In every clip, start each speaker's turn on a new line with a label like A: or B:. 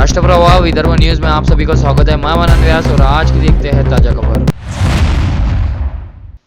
A: राष्ट्रप्रवाह Vidarbha news में आप सभी का स्वागत है। मैं मनन व्यास और आज की देखते हैं ताजा खबर।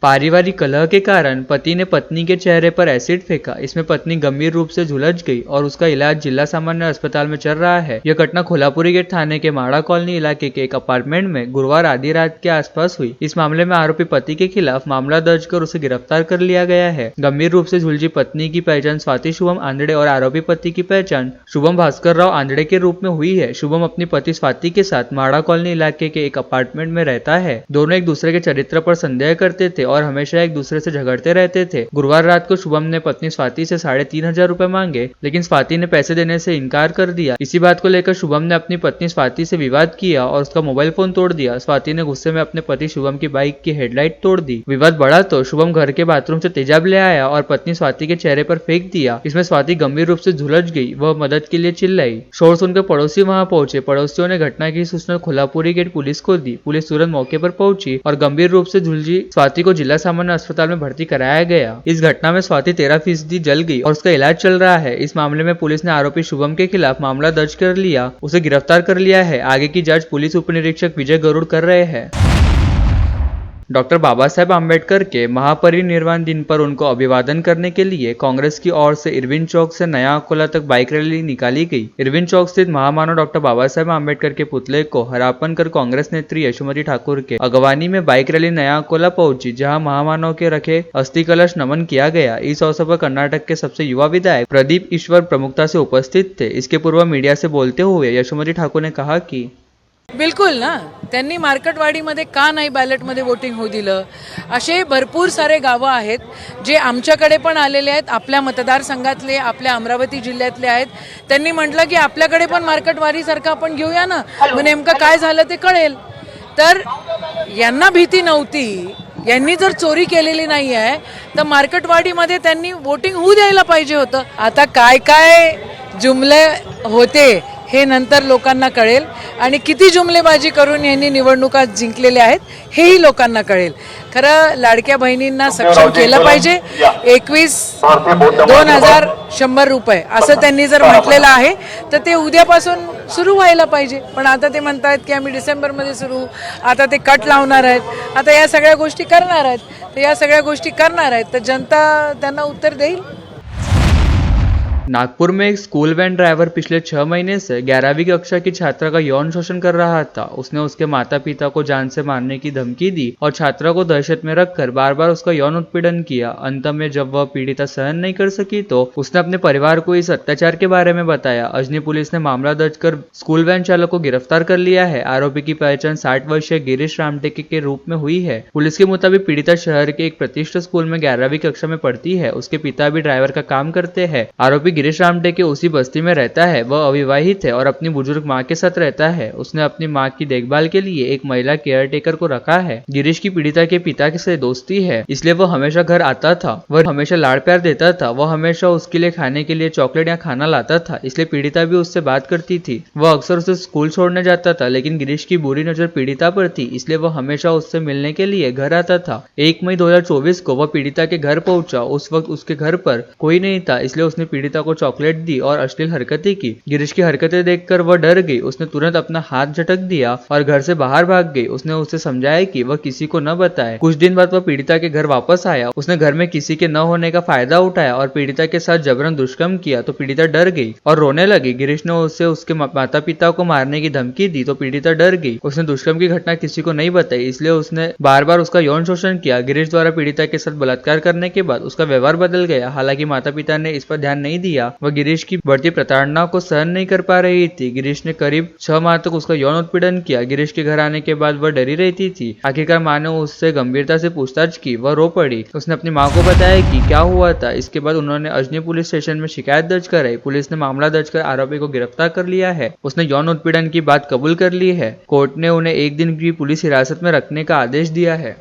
A: पारिवारिक कलह के कारण पति ने पत्नी के चेहरे पर एसिड फेंका। इसमें पत्नी गंभीर रूप से झुलस गई और उसका इलाज जिला सामान्य अस्पताल में चल रहा है। यह घटना खोलापुरी गेट थाने के माड़ा कॉलोनी इलाके के एक अपार्टमेंट में गुरुवार आधी रात के आसपास हुई। इस मामले में आरोपी पति के खिलाफ मामला दर्ज कर उसे गिरफ्तार कर लिया गया है। गंभीर रूप से झुलसी पत्नी की पहचान स्वाति शुभम आंधड़े और आरोपी पति की पहचान शुभम भास्कर राव आंधड़े के रूप में हुई है। शुभम अपनी पति स्वाति के साथ माड़ा कॉलोनी इलाके के एक अपार्टमेंट में रहता है। दोनों एक दूसरे के चरित्र पर संदेह करते थे और हमेशा एक दूसरे से झगड़ते रहते थे। गुरुवार रात को शुभम ने पत्नी स्वाति से 3,500 रुपए मांगे, लेकिन स्वाति ने पैसे देने से इनकार कर दिया। इसी बात को लेकर शुभम ने अपनी पत्नी स्वाति से विवाद किया और उसका मोबाइल फोन तोड़ दिया। स्वाति ने गुस्से में अपने पति शुभम की बाइक की हेडलाइट तोड़ दी। विवाद बढ़ा तो शुभम घर के बाथरूम से तेजाब ले आया और पत्नी स्वाति के चेहरे पर फेंक दिया। इसमें स्वाति गंभीर रूप से झुलस गई। वह मदद के लिए चिल्लाई। शोर सुनकर पड़ोसी वहां पहुंचे। पड़ोसियों ने घटना की सूचना खोलापुरी गेट पुलिस को दी। पुलिस तुरंत मौके पर पहुंची और गंभीर रूप से झुलसी स्वाति को जिला सामान्य अस्पताल में भर्ती कराया गया। इस घटना में स्वाति 13% जल गई और उसका इलाज चल रहा है। इस मामले में पुलिस ने आरोपी शुभम के खिलाफ मामला दर्ज कर लिया, उसे गिरफ्तार कर लिया है। आगे की जांच पुलिस उप निरीक्षक विजय गरुड़ कर रहे हैं। डॉक्टर बाबा साहेब आम्बेडकर के महापरिनिर्वाण दिन पर उनको अभिवादन करने के लिए कांग्रेस की ओर से इरविन चौक से नया अकोला तक बाइक रैली निकाली गई। इरविन चौक स्थित महामानव डॉक्टर बाबा साहेब आम्बेडकर के पुतले को हरापन कर कांग्रेस नेत्री यशोमती ठाकुर के अगवानी में बाइक रैली नया अकोला पहुंची, जहां महामानव के रखे अस्थि कलश नमन किया गया। इस अवसर पर कर्नाटक के सबसे युवा विधायक प्रदीप ईश्वर प्रमुखता से उपस्थित थे। इसके पूर्व मीडिया से बोलते हुए यशोमती ठाकुर ने कहा कि
B: बिलकुल ना, त्यांनी मार्केटवाडीमध्ये का नाही बॅलेटमध्ये वोटिंग होऊ दिलं? असे भरपूर सारे गावं आहेत जे आमच्याकडे पण आलेले आहेत, आपल्या मतदारसंघातले, आपल्या अमरावती जिल्ह्यातले आहेत। त्यांनी म्हटलं की आपल्याकडे पण मार्केटवाडीसारखं आपण घेऊया ना, मग नेमकं काय झालं ते कळेल। तर यांना भीती नव्हती, यांनी जर चोरी केलेली नाही आहे तर मार्केटवाडीमध्ये त्यांनी वोटिंग होऊ द्यायला पाहिजे होतं। आता काय काय जुमले होते हे नंतर लोकांना कळेल आणि किती जुमलेबाजी करून यांनी निवडणुका जिंकलेल्या आहेत हेही लोकांना कळेल। खरं लाडक्या बहिणींना सक्षम केलं पाहिजे। 21,2,100 रुपये असं त्यांनी जर म्हटलेलं आहे तर ते उद्यापासून सुरू व्हायला पाहिजे। पण आता ते म्हणतात की आम्ही डिसेंबरमध्ये सुरू, आता ते कट लावणार आहेत, आता या सगळ्या गोष्टी करणार आहेत। तर या सगळ्या गोष्टी करणार आहेत तर जनता त्यांना उत्तर देईल।
A: नागपुर में एक स्कूल वैन ड्राइवर पिछले 6 महीने से 11वीं कक्षा की छात्रा का यौन शोषण कर रहा था। उसने उसके माता पिता को जान से मारने की धमकी दी और छात्रा को दहशत में रखकर बार बार उसका यौन उत्पीड़न किया। अंत में जब वह पीड़िता सहन नहीं कर सकी तो उसने अपने परिवार को इस अत्याचार के बारे में बताया। अजनी पुलिस ने मामला दर्ज कर स्कूल वैन चालक को गिरफ्तार कर लिया है। आरोपी की पहचान 60 वर्षीय गिरीश रामटेके के रूप में हुई है। पुलिस के मुताबिक पीड़िता शहर के एक प्रतिष्ठित स्कूल में 11वीं कक्षा में पढ़ती है। उसके पिता भी ड्राइवर का काम करते हैं। आरोपी गिरीश रामटेके उसी बस्ती में रहता है। वह अविवाहित है और अपनी बुजुर्ग माँ के साथ रहता है। उसने अपनी माँ की देखभाल के लिए एक महिला केयरटेकर को रखा है। गिरीश की पीड़िता के पिता से दोस्ती है, इसलिए वह हमेशा घर आता था। वह हमेशा लाड़ प्यार देता था। वह हमेशा उसके लिए खाने के लिए चॉकलेट या खाना लाता था, इसलिए पीड़िता भी उससे बात करती थी। वह अक्सर उसे स्कूल छोड़ने जाता था, लेकिन गिरीश की बुरी नजर पीड़िता पर थी, इसलिए वह हमेशा उससे मिलने के लिए घर आता था। 1 मई 2024 को वह पीड़िता के घर पहुंचा। उस वक्त उसके घर पर कोई नहीं था, इसलिए उसने पीड़िता को चॉकलेट दी और अश्लील हरकतें की। गिरीश की हरकतें देखकर वह डर गई। उसने तुरंत अपना हाथ झटक दिया और घर से बाहर भाग गई। उसने उसे समझाया कि वह किसी को न बताए। कुछ दिन बाद वह पीड़िता के घर वापस आया। उसने घर में किसी के न होने का फायदा उठाया और पीड़िता के साथ जबरन दुष्कर्म किया तो पीड़िता डर गई और रोने लगी। गिरीश ने उसे उसके माता पिता को मारने की धमकी दी तो पीड़िता डर गई। उसने दुष्कर्म की घटना किसी को नहीं बताई, इसलिए उसने बार बार उसका यौन शोषण किया। गिरीश द्वारा पीड़िता के साथ बलात्कार करने के बाद उसका व्यवहार बदल गया। हालांकि माता पिता ने इस पर ध्यान नहीं दिया। वह गिरीश की बढ़ती प्रताड़ना को सहन नहीं कर पा रही थी। गिरीश ने करीब 6 माह तक उसका यौन उत्पीड़न किया। गिरीश के घर आने के बाद वह डरी रहती थी। आखिरकार मां ने उससे गंभीरता से पूछताछ की। वह रो पड़ी। उसने अपनी मां को बताया कि क्या हुआ था। इसके बाद उन्होंने अजनी पुलिस स्टेशन में शिकायत दर्ज कराई। पुलिस ने मामला दर्ज कर आरोपी को गिरफ्तार कर लिया है। उसने यौन उत्पीड़न की बात कबूल कर ली है। कोर्ट ने उन्हें 1 दिन की पुलिस हिरासत में रखने का आदेश दिया है।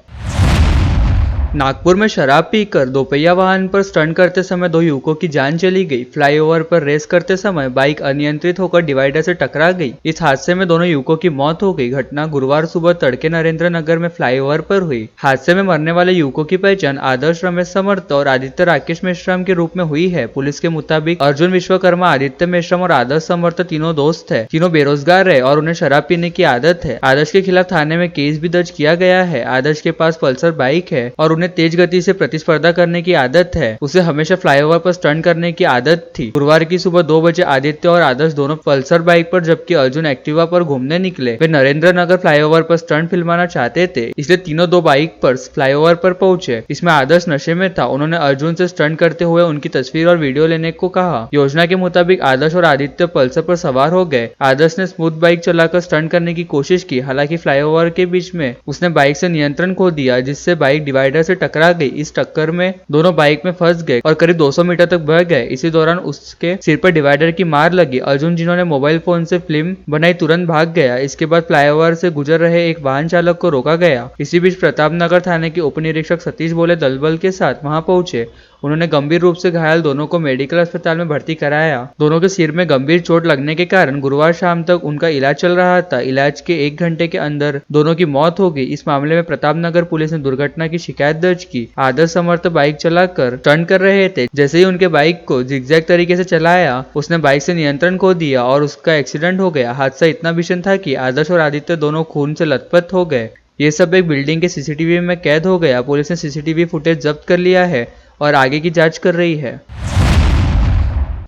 A: नागपुर में शराब पीकर दोपहिया वाहन पर स्टंट करते समय 2 युवकों की जान चली गई। फ्लाईओवर पर रेस करते समय बाइक अनियंत्रित होकर डिवाइडर से टकरा गई। इस हादसे में दोनों युवकों की मौत हो गई। घटना गुरुवार सुबह तड़के नरेंद्र नगर में फ्लाईओवर पर हुई। हादसे में मरने वाले युवकों की पहचान आदर्श रमेश समर्थ और आदित्य राकेश मेश्राम के रूप में हुई है। पुलिस के मुताबिक अर्जुन विश्वकर्मा, आदित्य मेश्राम और आदर्श समर्थ तीनों दोस्त है। तीनों बेरोजगार है और उन्हें शराब पीने की आदत है। आदर्श के खिलाफ थाने में केस भी दर्ज किया गया है। आदर्श के पास पल्सर बाइक है और उन्हें तेज गति से प्रतिस्पर्धा करने की आदत है। उसे हमेशा फ्लाईओवर पर स्टंट करने की आदत थी। गुरुवार की सुबह 2 बजे आदित्य और आदर्श दोनों पल्सर बाइक पर जबकि अर्जुन एक्टिवा पर घूमने निकले। वे नरेंद्र नगर फ्लाईओवर पर स्टंट फिल्माना चाहते थे, इसलिए तीनों 2 बाइक पर फ्लाईओवर पर पहुंचे। इसमें आदर्श नशे में था। उन्होंने अर्जुन से स्टंट करते हुए उनकी तस्वीर और वीडियो लेने को कहा। योजना के मुताबिक आदर्श और आदित्य पल्सर पर सवार हो गए। आदर्श ने स्मूथ बाइक चलाकर स्टंट करने की कोशिश की, हालांकि फ्लाईओवर के बीच में उसने बाइक से नियंत्रण खो दिया, जिससे बाइक डिवाइडर से टकरा गई। इस टक्कर में दोनों बाइक में फंस गए और करीब 200 मीटर तक बह गए। इसी दौरान उसके सिर पर डिवाइडर की मार लगी। अर्जुन, जिन्होंने मोबाइल फोन से फिल्म बनाई, तुरंत भाग गया। इसके बाद फ्लाईओवर से गुजर रहे एक वाहन चालक को रोका गया। इसी बीच प्रतापनगर थाने के उप निरीक्षक सतीश बोले दलबल के साथ वहां पहुंचे। उन्होंने गंभीर रूप से घायल दोनों को मेडिकल अस्पताल में भर्ती कराया। दोनों के सिर में गंभीर चोट लगने के कारण गुरुवार शाम तक उनका इलाज चल रहा था। इलाज के 1 घंटे के अंदर दोनों की मौत हो गई। इस मामले में प्रतापनगर पुलिस ने दुर्घटना की शिकायत दर्ज की। आदर्श समर्थ बाइक चलाकर टर्न कर रहे थे। जैसे ही उनके बाइक को जिगजैग तरीके से चलाया, उसने बाइक से नियंत्रण खो दिया और उसका एक्सीडेंट हो गया। हादसा इतना भीषण था कि आदर्श और आदित्य दोनों खून से लथपथ हो गए। ये सब एक बिल्डिंग के सीसीटीवी में कैद हो गया। पुलिस ने सीसीटीवी फुटेज जब्त कर लिया है और आगे की जांच कर रही है।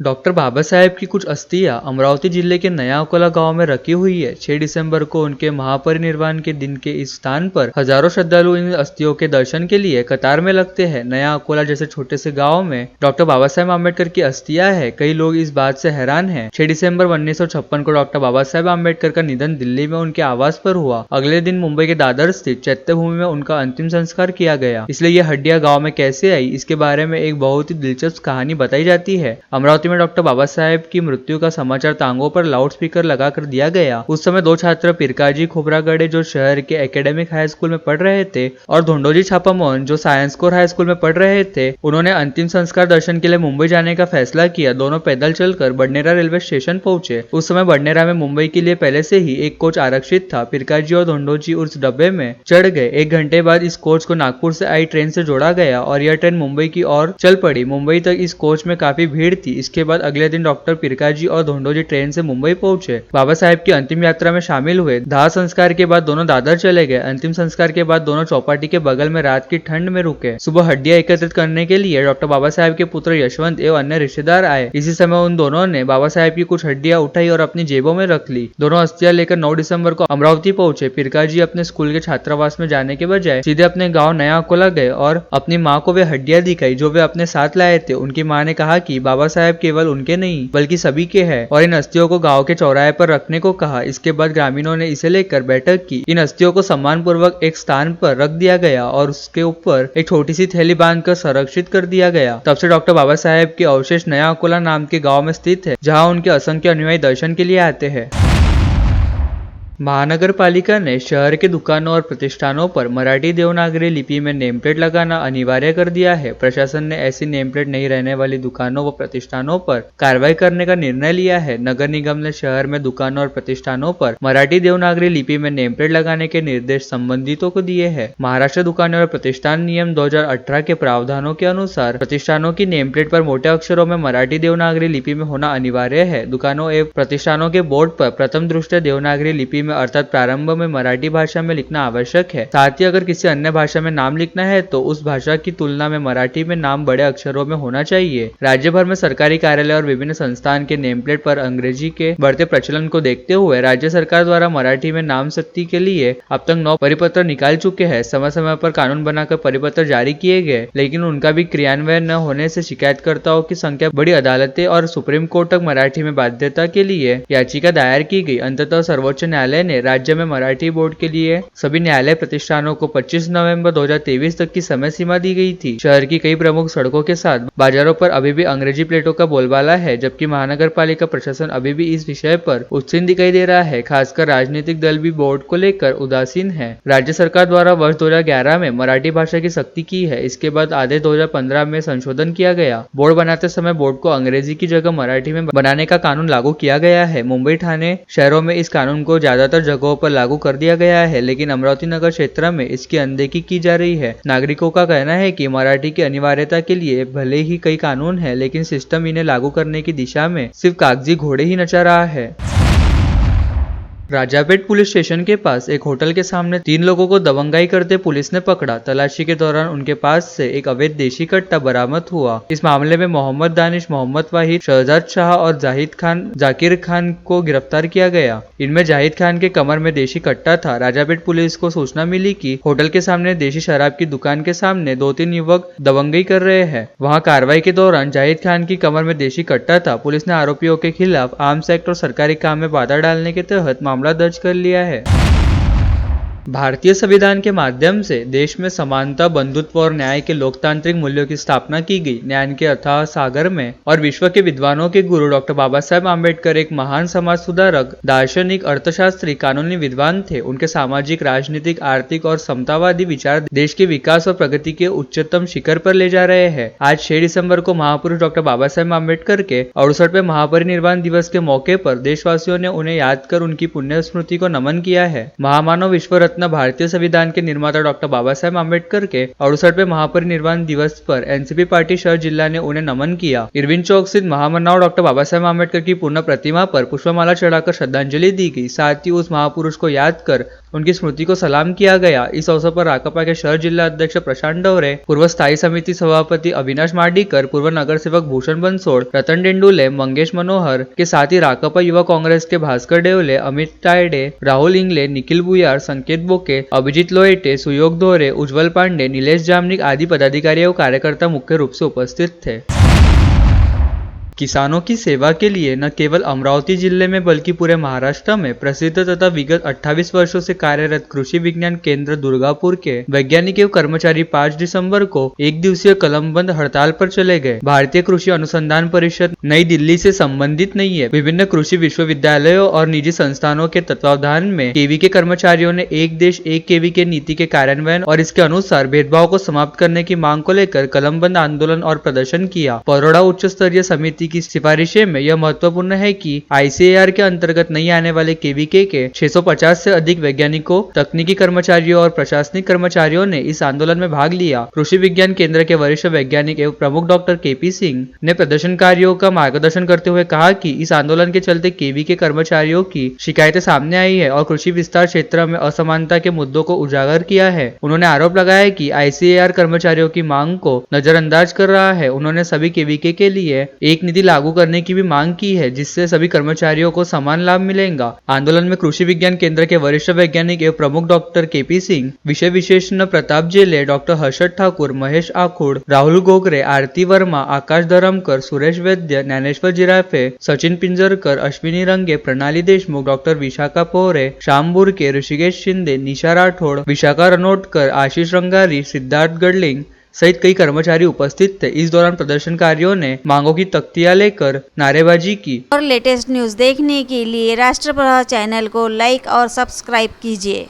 A: डॉक्टर बाबा साहेब की कुछ अस्थियां अमरावती जिले के नया अकोला गांव में रखी हुई है। 6 दिसंबर को उनके महापरिनिर्वाण के दिन के इस स्थान पर हजारों श्रद्धालु इन अस्थियों के दर्शन के लिए कतार में लगते हैं। नया अकोला जैसे छोटे से गांव में डॉक्टर बाबा साहेब अम्बेडकर की अस्थियां है। कई लोग इस बात से हैरान हैं। 6 दिसंबर 1956 को डॉक्टर बाबा साहेब अम्बेडकर का निधन दिल्ली में उनके आवास पर हुआ। अगले दिन मुंबई के दादर स्थित चैत्यभूमि में उनका अंतिम संस्कार किया गया। इसलिए ये हड्डियां गाँव में कैसे आई, इसके बारे में एक बहुत ही दिलचस्प कहानी बताई जाती है। अमरावती में डॉक्टर बाबा साहेब की मृत्यु का समाचार टांगों पर लाउडस्पीकर लगाकर दिया गया। उस समय 2 छात्र पिरकाजी खोबरागड़े जो शहर के एकेडमिक हाई स्कूल में पढ़ रहे थे और धोंडोजी छापामोहन जो साइंस कोर हाई स्कूल में पढ़ रहे थे, उन्होंने अंतिम संस्कार दर्शन के लिए मुंबई जाने का फैसला किया। दोनों पैदल चलकर बडनेरा रेलवे स्टेशन पहुंचे। उस समय बडनेरा में मुंबई के लिए पहले से ही एक कोच आरक्षित था। पिरकाजी और धोंडोजी उस डब्बे में चढ़ गए। 1 घंटे बाद इस कोच को नागपुर से आई ट्रेन से जोड़ा गया और यह ट्रेन मुंबई की ओर चल पड़ी। मुंबई तक इस कोच में काफी भीड़ थी। इसके बाद अगले दिन डॉक्टर पिरकाजी और धोंडोजी ट्रेन से मुंबई पहुंचे। बाबा साहेब की अंतिम यात्रा में शामिल हुए। दाह संस्कार के बाद दोनों दादर चले गए। अंतिम संस्कार के बाद दोनों चौपाटी के बगल में रात की ठंड में रुके। सुबह हड्डियां एकत्रित करने के लिए डॉक्टर बाबा साहेब के पुत्र यशवंत एवं अन्य रिश्तेदार आए। इसी समय उन दोनों ने बाबा साहेब की कुछ हड्डियां उठाई और अपनी जेबों में रख ली। दोनों अस्थियां लेकर 9 दिसंबर को अमरावती पहुंचे। पिरकाजी अपने स्कूल के छात्रावास में जाने के बजाय सीधे अपने गाँव नया अकोला गए और अपनी माँ को वे हड्डियां दिखाई जो वे अपने साथ लाए थे। उनकी माँ ने कहा कि बाबा साहेब केवल उनके नहीं बल्कि सभी के हैं और इन अस्थियों को गांव के चौराहे पर रखने को कहा। इसके बाद ग्रामीणों ने इसे लेकर बैठक की। इन अस्थियों को सम्मान पूर्वक एक स्थान पर रख दिया गया और उसके ऊपर एक छोटी सी थैली बांधकर संरक्षित कर दिया गया। तब से डॉक्टर बाबा साहेब के अवशेष नया अकोला नाम के गाँव में स्थित है, जहाँ उनके असंख्य अनुयायी दर्शन के लिए आते हैं। महानगर पालिका ने शहर के दुकानों और प्रतिष्ठानों पर मराठी देवनागरी लिपि में नेम प्लेट लगाना अनिवार्य कर दिया है। प्रशासन ने ऐसी नेम प्लेट नहीं रहने वाली दुकानों व प्रतिष्ठानों पर कार्रवाई करने का निर्णय लिया है। नगर निगम ने शहर में दुकानों और प्रतिष्ठानों पर मराठी देवनागरी लिपि में नेम प्लेट लगाने के निर्देश संबंधितों को दिए हैं। महाराष्ट्र दुकानें और प्रतिष्ठान नियम 2018 के प्रावधानों के अनुसार प्रतिष्ठानों की नेम प्लेट पर मोटे अक्षरों में मराठी देवनागरी लिपि में होना अनिवार्य है। दुकानों एवं प्रतिष्ठानों के बोर्ड पर प्रथम दृष्टया देवनागरी लिपि अर्थात प्रारंभ में मराठी भाषा में लिखना आवश्यक है। साथ ही अगर किसी अन्य भाषा में नाम लिखना है तो उस भाषा की तुलना में मराठी में नाम बड़े अक्षरों में होना चाहिए। राज्य भर में सरकारी कार्यालय और विभिन्न संस्थान के नेम प्लेट पर अंग्रेजी के बढ़ते प्रचलन को देखते हुए राज्य सरकार द्वारा मराठी में नाम सख्ती के लिए अब तक 9 परिपत्र निकाल चुके हैं। समय समय पर कानून बनाकर परिपत्र जारी किए गए, लेकिन उनका भी क्रियान्वयन न होने से शिकायतकर्ताओं की संख्या बड़ी अदालतें और सुप्रीम कोर्ट तक मराठी में बाध्यता के लिए याचिका दायर की गई। अंततः सर्वोच्च न्यायालय न्यायालय ने राज्य में मराठी बोर्ड के लिए सभी न्यायालय प्रतिष्ठानों को 25 नवंबर 2023 तक की समय सीमा दी गई थी। शहर की कई प्रमुख सड़कों के साथ बाजारों पर अभी भी अंग्रेजी प्लेटों का बोलबाला है, जबकि महानगर पालिका प्रशासन अभी भी इस विषय पर उदासीन दिखाई दे रहा है। खासकर राजनीतिक दल भी बोर्ड को लेकर उदासीन है। राज्य सरकार द्वारा वर्ष 2011 में मराठी भाषा की सख्ती की है। इसके बाद आधे 2015 में संशोधन किया गया। बोर्ड बनाते समय बोर्ड को अंग्रेजी की जगह मराठी में बनाने का कानून लागू किया गया है। मुंबई, ठाणे शहरों में इस कानून को ज्यादातर जगहों पर लागू कर दिया गया है, लेकिन अमरावती नगर क्षेत्र में इसकी अनदेखी की जा रही है। नागरिकों का कहना है कि मराठी की अनिवार्यता के लिए भले ही कई कानून है, लेकिन सिस्टम इन्हें लागू करने की दिशा में सिर्फ कागजी घोड़े ही नचा रहा है। राजापेट पुलिस स्टेशन के पास एक होटल के सामने 3 लोगों को दबंगाई करते पुलिस ने पकड़ा। तलाशी के दौरान उनके पास से एक अवैध देशी कट्टा बरामद हुआ। इस मामले में मोहम्मद दानिश, मोहम्मद वाहिद, शहजाद शाह और जाकिर खान को गिरफ्तार किया गया। इनमें जाहिद खान के कमर में देशी कट्टा था। राजापेट पुलिस को सूचना मिली कि होटल के सामने देशी शराब की दुकान के सामने 2-3 युवक दबंगई कर रहे हैं। वहां कार्रवाई के दौरान जाहिद खान की कमर में देशी कट्टा था। पुलिस ने आरोपियों के खिलाफ आर्म्स एक्ट और सरकारी काम में बाधा डालने के तहत मामला दर्ज कर लिया है। भारतीय संविधान के माध्यम से देश में समानता, बंधुत्व और न्याय के लोकतांत्रिक मूल्यों की स्थापना की गई। न्याय के अथाह सागर में और विश्व के विद्वानों के गुरु डॉक्टर बाबा साहेब आम्बेडकर एक महान समाज सुधारक, दार्शनिक, अर्थशास्त्री, कानूनी विद्वान थे। उनके सामाजिक, राजनीतिक, आर्थिक और समतावादी विचार देश के विकास और प्रगति के उच्चतम शिखर पर ले जा रहे हैं। आज 6 दिसंबर को महापुरुष डॉक्टर बाबा साहेब आम्बेडकर के 68वें महापरिनिर्वाण दिवस के मौके पर देशवासियों ने उन्हें याद कर उनकी पुण्य स्मृति को नमन किया है। महामानव विश्व रत्न भारतीय संविधान के निर्माता डॉक्टर बाबा साहेब आम्बेडकर के 68वें महापरिनिर्वाण दिवस पर एनसीपी पार्टी शहर जिला ने उन्हें नमन किया। इरविन चौक स्थित महामनाव डॉक्टर बाबा साहेब आम्बेडकर की पूर्ण प्रतिमा पर पुष्पमाला चढ़ाकर श्रद्धांजलि दी गई। साथ ही उस महापुरुष को याद कर उनकी स्मृति को सलाम किया गया। इस अवसर पर राकापा के शहर जिला अध्यक्ष प्रशांत डवरे, पूर्व स्थायी समिति सभापति अविनाश मार्डीकर, पूर्व नगर सेवक भूषण बंसोड़, रतन डेंडुले, मंगेश मनोहर के साथ ही राकापा युवा कांग्रेस के भास्कर डेवले, अमित टायडे, राहुल इंगले, निखिल बुयार, संकेत बोके, अभिजीत लोएटे, सुयोग दोहरे, उज्जवल पांडे, नीलेश जामनिक आदि पदाधिकारी और कार्यकर्ता मुख्य रूप से उपस्थित थे। किसानों की सेवा के लिए न केवल अमरावती जिले में बल्कि पूरे महाराष्ट्र में प्रसिद्ध तथा विगत 28 वर्षों से कार्यरत कृषि विज्ञान केंद्र दुर्गापुर के वैज्ञानिक एवं कर्मचारी 5 दिसंबर को एक दिवसीय कलमबंद हड़ताल पर चले गए। भारतीय कृषि अनुसंधान परिषद नई दिल्ली से संबंधित नहीं है। विभिन्न कृषि विश्वविद्यालयों और निजी संस्थानों के तत्वावधान में केवी के कर्मचारियों ने एक देश एक केवी के नीति के कार्यान्वयन और इसके अनुसार भेदभाव को समाप्त करने की मांग को लेकर कलमबंद आंदोलन और प्रदर्शन किया। परोड़ा उच्च स्तरीय समिति की सिफारिशें में यह महत्वपूर्ण है कि आईसीएआर के अंतर्गत नहीं आने वाले केवीके के 650 से अधिक वैज्ञानिकों, तकनीकी कर्मचारियों और प्रशासनिक कर्मचारियों ने इस आंदोलन में भाग लिया। कृषि विज्ञान केंद्र के वरिष्ठ वैज्ञानिक एवं प्रमुख डॉक्टर केपी सिंह ने प्रदर्शनकारियों का मार्गदर्शन करते हुए कहा कि इस आंदोलन के चलते केवी के कर्मचारियों की शिकायतें सामने आई है और कृषि विस्तार क्षेत्र में असमानता के मुद्दों को उजागर किया है। उन्होंने आरोप लगाया कि आईसीएआर कर्मचारियों की मांग को नजरअंदाज कर रहा है। उन्होंने सभी केवीके के लिए एक नीति लागू करने की भी मांग की है, जिससे सभी कर्मचारियों को समान लाभ मिलेगा। आंदोलन में कृषि विज्ञान केंद्र के वरिष्ठ वैज्ञानिक एवं प्रमुख डॉक्टर केपी सिंह, विषय विशेषज्ञ प्रताप जेले, डॉक्टर हर्षद ठाकुर, महेश आखुड़, राहुल गोगरे, आरती वर्मा, आकाश धरमकर, सुरेश वैद्य, ज्ञानेश्वर जिराफे, सचिन पिंजरकर, अश्विनी रंगे, प्रणाली देशमुख, डॉक्टर विशाखा पोहरे, श्याम बुरके, ऋषिकेश शिंदे, निशा राठौड़, विशाखा रनोटकर, आशीष रंगारी, सिद्धार्थ गडलिंग सहित कई कर्मचारी उपस्थित थे। इस दौरान प्रदर्शनकारियों ने मांगों की तख्तियां लेकर नारेबाजी की।
C: और लेटेस्ट न्यूज देखने के लिए राष्ट्रप्रभा चैनल को लाइक और सब्सक्राइब कीजिए।